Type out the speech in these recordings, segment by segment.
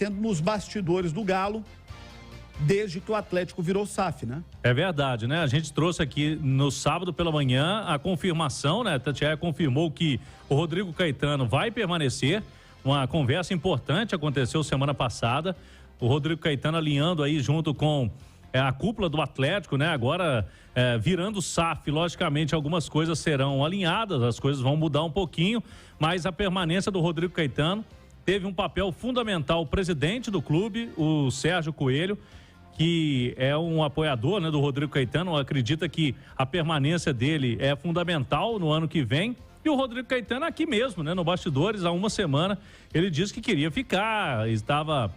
acontecendo nos bastidores do Galo desde que o Atlético virou SAF, né? É verdade, né? A gente trouxe aqui no sábado pela manhã a confirmação, né? A Tatiaia confirmou que o Rodrigo Caetano vai permanecer. Uma conversa importante aconteceu semana passada. O Rodrigo Caetano alinhando aí junto com a cúpula do Atlético, né? Agora virando SAF, logicamente algumas coisas serão alinhadas, as coisas vão mudar um pouquinho, mas a permanência do Rodrigo Caetano teve um papel fundamental. O presidente do clube, o Sérgio Coelho, que é um apoiador, né, do Rodrigo Caetano, acredita que a permanência dele é fundamental no ano que vem. E o Rodrigo Caetano aqui mesmo, né, no bastidores, há uma semana, ele disse que queria ficar, estava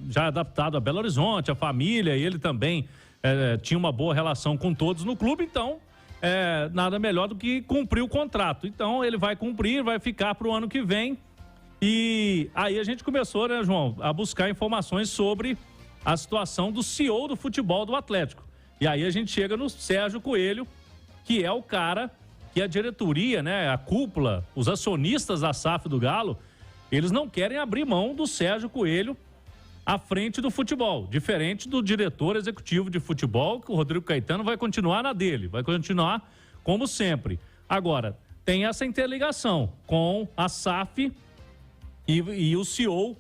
já adaptado a Belo Horizonte, a família, e ele também tinha uma boa relação com todos no clube, então nada melhor do que cumprir o contrato. Então ele vai cumprir, vai ficar para o ano que vem. E aí a gente começou, né, João, a buscar informações sobre a situação do CEO do futebol do Atlético. E aí a gente chega no Sérgio Coelho, que é o cara que a diretoria, né, a cúpula, os acionistas da SAF do Galo, eles não querem abrir mão do Sérgio Coelho à frente do futebol. Diferente do diretor executivo de futebol, que o Rodrigo Caetano vai continuar na dele, vai continuar como sempre. Agora, tem essa interligação com a SAF e o CEO,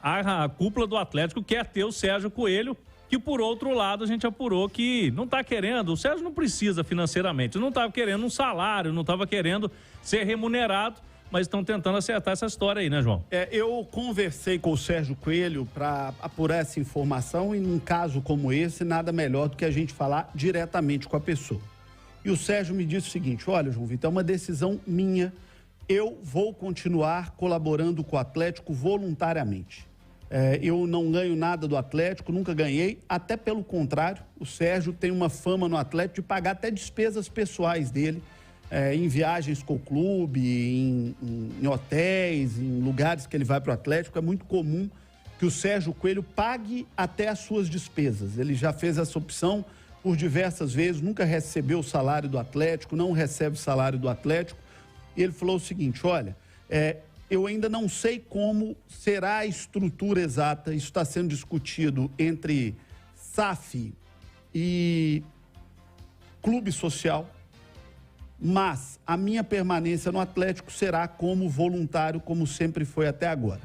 a cúpula do Atlético quer ter o Sérgio Coelho, que por outro lado a gente apurou que não está querendo, o Sérgio não precisa financeiramente, não estava querendo um salário, não estava querendo ser remunerado, mas estão tentando acertar essa história aí, né, João? Eu conversei com o Sérgio Coelho para apurar essa informação e num caso como esse, nada melhor do que a gente falar diretamente com a pessoa. E o Sérgio me disse o seguinte: olha, João Vitor, é uma decisão minha, eu vou continuar colaborando com o Atlético voluntariamente. Eu não ganho nada do Atlético, nunca ganhei, até pelo contrário, o Sérgio tem uma fama no Atlético de pagar até despesas pessoais dele, em viagens com o clube, em hotéis, em lugares que ele vai para o Atlético. É muito comum que o Sérgio Coelho pague até as suas despesas. Ele já fez essa opção por diversas vezes, nunca recebeu o salário do Atlético, não recebe o salário do Atlético. E ele falou o seguinte: olha, eu ainda não sei como será a estrutura exata, isso está sendo discutido entre SAF e clube social, mas a minha permanência no Atlético será como voluntário, como sempre foi até agora.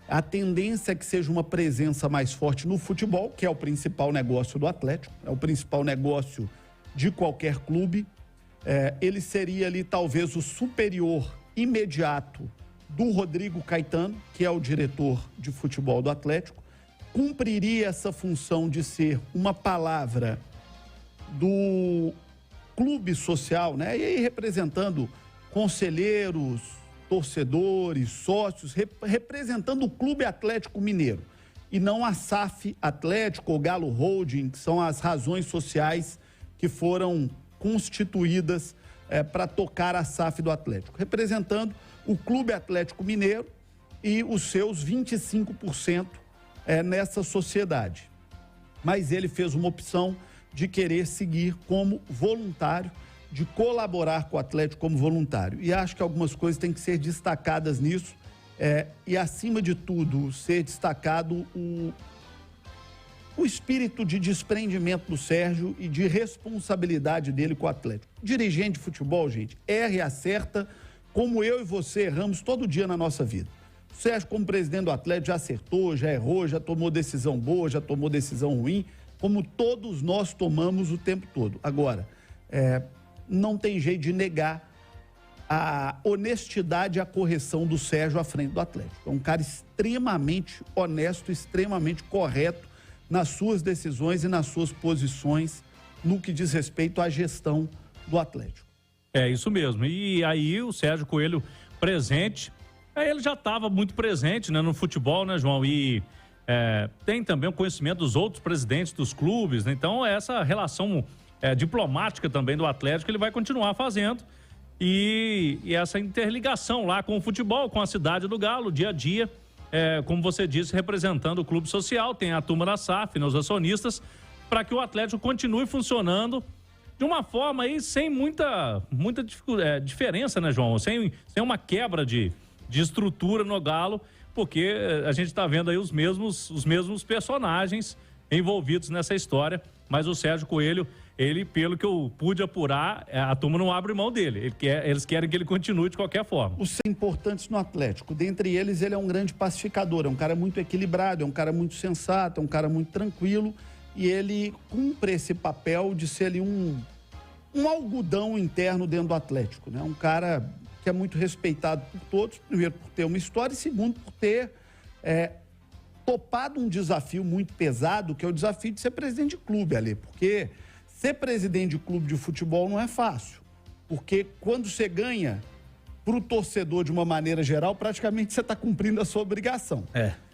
A tendência é que seja uma presença mais forte no futebol, que é o principal negócio do Atlético, é o principal negócio de qualquer clube. Ele seria ali talvez o superior imediato do Rodrigo Caetano, que é o diretor de futebol do Atlético, cumpriria essa função de ser uma palavra do clube social, né? E aí representando conselheiros, torcedores, sócios, representando o Clube Atlético Mineiro, e não a SAF Atlético ou Galo Holding, que são as razões sociais que foram constituídas para tocar a SAF do Atlético, representando o Clube Atlético Mineiro e os seus 25% nessa sociedade. Mas ele fez uma opção de querer seguir como voluntário, de colaborar com o Atlético como voluntário. E acho que algumas coisas têm que ser destacadas nisso, e acima de tudo ser destacado o espírito de desprendimento do Sérgio e de responsabilidade dele com o Atlético. Dirigente de futebol, gente, erra e acerta, como eu e você erramos todo dia na nossa vida. O Sérgio, como presidente do Atlético, já acertou, já errou, já tomou decisão boa, já tomou decisão ruim, como todos nós tomamos o tempo todo. Agora, não tem jeito de negar a honestidade e a correção do Sérgio à frente do Atlético. É um cara extremamente honesto, extremamente correto nas suas decisões e nas suas posições no que diz respeito à gestão do Atlético. É isso mesmo. E aí o Sérgio Coelho presente, ele já estava muito presente, né, no futebol, né, João? E tem também o conhecimento dos outros presidentes dos clubes, né? Então essa relação diplomática também do Atlético ele vai continuar fazendo. E essa interligação lá com o futebol, com a cidade do Galo, dia a dia, como você disse, representando o clube social, tem a turma da SAF, né, os acionistas, para que o Atlético continue funcionando de uma forma aí sem muita diferença, né, João? Sem uma quebra de estrutura no Galo, porque a gente está vendo aí os mesmos personagens envolvidos nessa história, mas o Sérgio Coelho, ele, pelo que eu pude apurar, a turma não abre mão dele. Eles querem que ele continue de qualquer forma. Os importantes no Atlético, dentre eles, ele é um grande pacificador, é um cara muito equilibrado, é um cara muito sensato, é um cara muito tranquilo, e ele cumpre esse papel de ser ali um algodão interno dentro do Atlético, né? Um cara que é muito respeitado por todos, primeiro por ter uma história e segundo por ter topado um desafio muito pesado, que é o desafio de ser presidente de clube, ali, porque ser presidente de clube de futebol não é fácil, porque quando você ganha, para o torcedor de uma maneira geral, praticamente você está cumprindo a sua obrigação.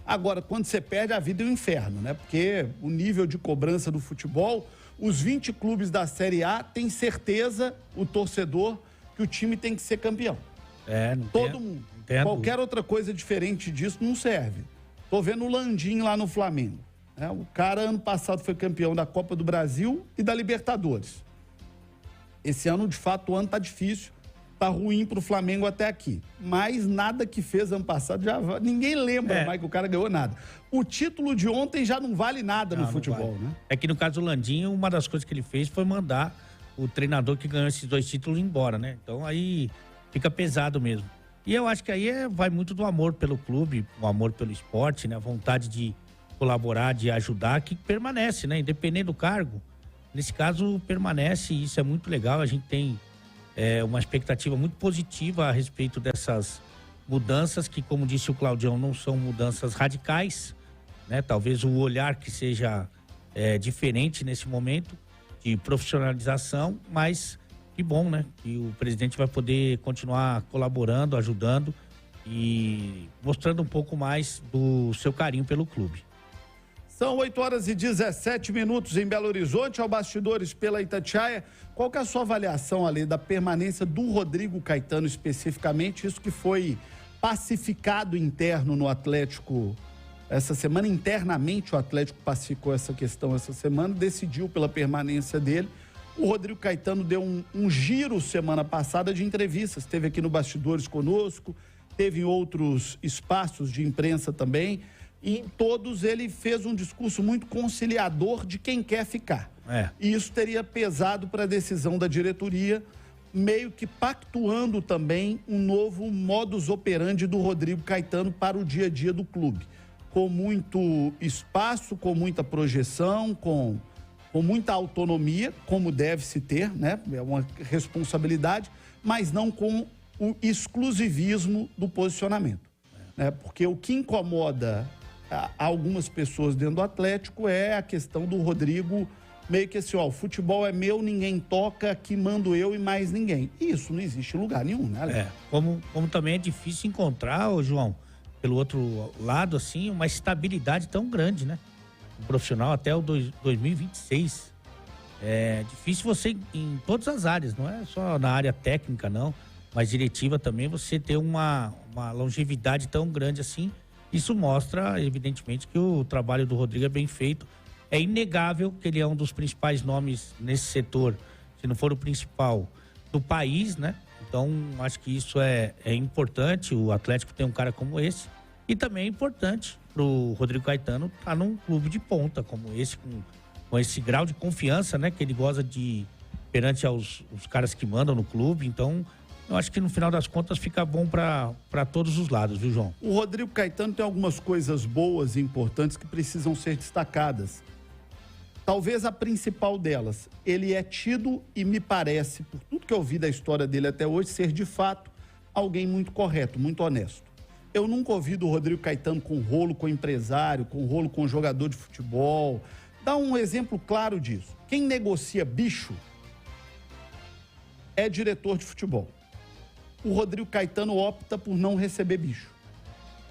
Agora, quando você perde, a vida é um inferno, né? Porque o nível de cobrança do futebol, os 20 clubes da Série A têm certeza, o torcedor, que o time tem que ser campeão. Todo mundo. Qualquer outra coisa diferente disso não serve. Tô vendo o Landim lá no Flamengo. O cara, ano passado, foi campeão da Copa do Brasil e da Libertadores. Esse ano, de fato, o ano tá difícil. Tá ruim pro Flamengo até aqui. Mas nada que fez ano passado, ninguém lembra mais que o cara ganhou nada. O título de ontem já não vale nada no futebol, né? É que no caso do Landim, uma das coisas que ele fez foi mandar o treinador que ganhou esses 2 títulos embora, né? Então aí fica pesado mesmo. E eu acho que aí vai muito do amor pelo clube, o amor pelo esporte, né? A vontade de colaborar, de ajudar, que permanece, né? Independente do cargo. Nesse caso, permanece e isso é muito legal. A gente tem uma expectativa muito positiva a respeito dessas mudanças que, como disse o Claudião, não são mudanças radicais, né? Talvez o olhar que seja diferente nesse momento de profissionalização, mas que bom, né? Que o presidente vai poder continuar colaborando, ajudando e mostrando um pouco mais do seu carinho pelo clube. São 8h17 em Belo Horizonte, ao Bastidores pela Itatiaia. Qual que é a sua avaliação, ali da permanência do Rodrigo Caetano especificamente? Isso que foi pacificado interno no Atlético essa semana. Internamente o Atlético pacificou essa questão essa semana, decidiu pela permanência dele. O Rodrigo Caetano deu um giro semana passada de entrevistas. Esteve aqui no Bastidores conosco, teve em outros espaços de imprensa também. E em todos ele fez um discurso muito conciliador de quem quer ficar. E isso teria pesado para a decisão da diretoria, meio que pactuando também um novo modus operandi do Rodrigo Caetano para o dia a dia do clube. Com muito espaço, com muita projeção, com muita autonomia, como deve se ter, né? É uma responsabilidade, mas não com o exclusivismo do posicionamento. Né? Porque o que incomoda algumas pessoas dentro do Atlético é a questão do Rodrigo meio que assim, o futebol é meu, ninguém toca, aqui mando eu e mais ninguém. E isso não existe em lugar nenhum, né, Alex? Como também é difícil encontrar, João, pelo outro lado, assim, uma estabilidade tão grande, né? Um profissional até o 2026. É difícil você, em todas as áreas, não é só na área técnica, não, mas diretiva também, você ter uma longevidade tão grande assim. Isso mostra, evidentemente, que o trabalho do Rodrigo é bem feito. É inegável que ele é um dos principais nomes nesse setor, se não for o principal, do país, né? Então, acho que isso é importante, o Atlético tem um cara como esse. E também é importante para o Rodrigo Caetano estar num clube de ponta como esse, com esse grau de confiança, né? Que ele goza de perante os caras que mandam no clube. Então, eu acho que no final das contas fica bom para todos os lados, viu, João? O Rodrigo Caetano tem algumas coisas boas e importantes que precisam ser destacadas. Talvez a principal delas, ele é tido e me parece, por tudo que eu vi da história dele até hoje, ser de fato alguém muito correto, muito honesto. Eu nunca ouvi do Rodrigo Caetano com rolo com empresário, com rolo com jogador de futebol. Dá um exemplo claro disso. Quem negocia bicho é diretor de futebol. O Rodrigo Caetano opta por não receber bicho,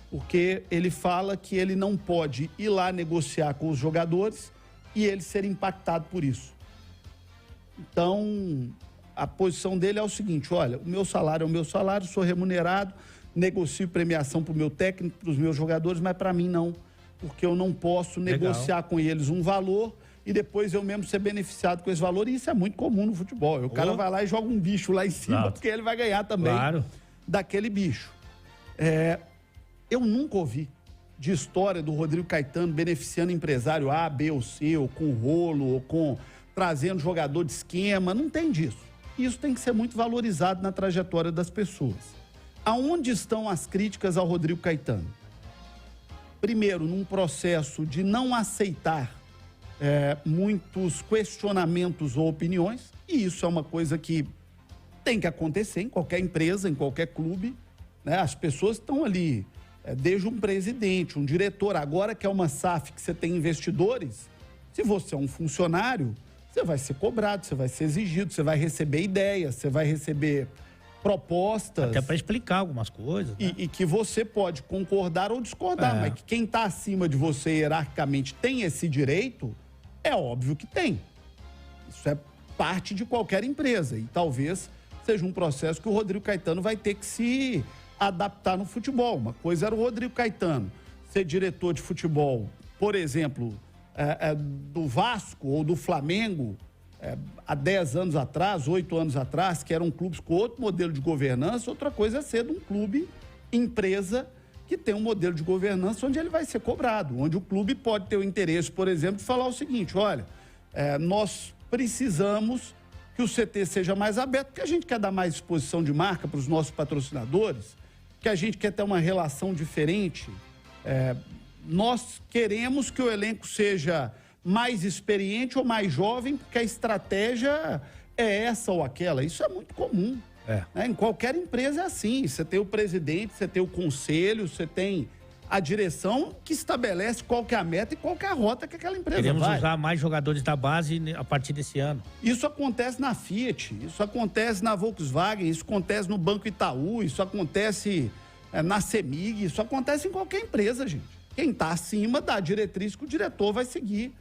porque ele fala que ele não pode ir lá negociar com os jogadores e ele ser impactado por isso. Então, a posição dele é o seguinte: olha, o meu salário é o meu salário, sou remunerado, negocio premiação para o meu técnico, para os meus jogadores, mas para mim não, porque eu não posso negociar com eles um valor e depois eu mesmo ser beneficiado com esse valor. E isso é muito comum no futebol. O cara vai lá e joga um bicho lá em cima, porque ele vai ganhar também daquele bicho. Eu nunca ouvi de história do Rodrigo Caetano beneficiando empresário A, B ou C, ou com rolo, ou com trazendo jogador de esquema. Não tem disso. Isso tem que ser muito valorizado na trajetória das pessoas. Aonde estão as críticas ao Rodrigo Caetano? Primeiro, num processo de não aceitar muitos questionamentos ou opiniões, e isso é uma coisa que tem que acontecer em qualquer empresa, em qualquer clube, né? As pessoas estão ali, desde um presidente, um diretor, agora que é uma SAF, que você tem investidores, se você é um funcionário, você vai ser cobrado, você vai ser exigido, você vai receber ideias, você vai receber propostas. Até para explicar algumas coisas. Né? E que você pode concordar ou discordar, mas que quem está acima de você hierarquicamente tem esse direito, é óbvio que tem. Isso é parte de qualquer empresa e talvez seja um processo que o Rodrigo Caetano vai ter que se adaptar no futebol. Uma coisa era o Rodrigo Caetano ser diretor de futebol, por exemplo, do Vasco ou do Flamengo, há 10 anos atrás, 8 anos atrás, que eram clubes com outro modelo de governança. Outra coisa é ser de um clube, empresa, que tem um modelo de governança onde ele vai ser cobrado, onde o clube pode ter o interesse, por exemplo, de falar o seguinte: olha, nós precisamos que o CT seja mais aberto, porque a gente quer dar mais exposição de marca para os nossos patrocinadores, que a gente quer ter uma relação diferente. Nós queremos que o elenco seja mais experiente ou mais jovem, porque a estratégia é essa ou aquela. Isso é muito comum. Né? Em qualquer empresa é assim. Você tem o presidente, você tem o conselho, você tem a direção que estabelece qual que é a meta e qual que é a rota que aquela empresa vai. Queremos usar mais jogadores da base a partir desse ano. Isso acontece na Fiat, isso acontece na Volkswagen, isso acontece no Banco Itaú, isso acontece na CEMIG, isso acontece em qualquer empresa, gente. Quem está acima dá a diretriz que o diretor vai seguir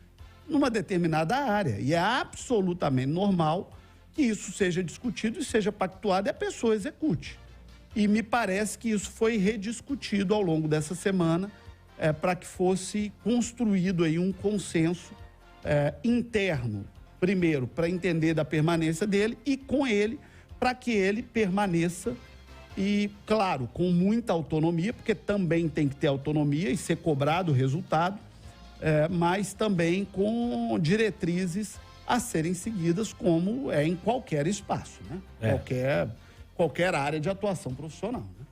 numa determinada área. E é absolutamente normal que isso seja discutido e seja pactuado e a pessoa execute. E me parece que isso foi rediscutido ao longo dessa semana para que fosse construído aí um consenso interno, primeiro, para entender da permanência dele e com ele, para que ele permaneça e, claro, com muita autonomia, porque também tem que ter autonomia e ser cobrado o resultado, mas também com diretrizes a serem seguidas, como é em qualquer espaço, né? Qualquer área de atuação profissional, né?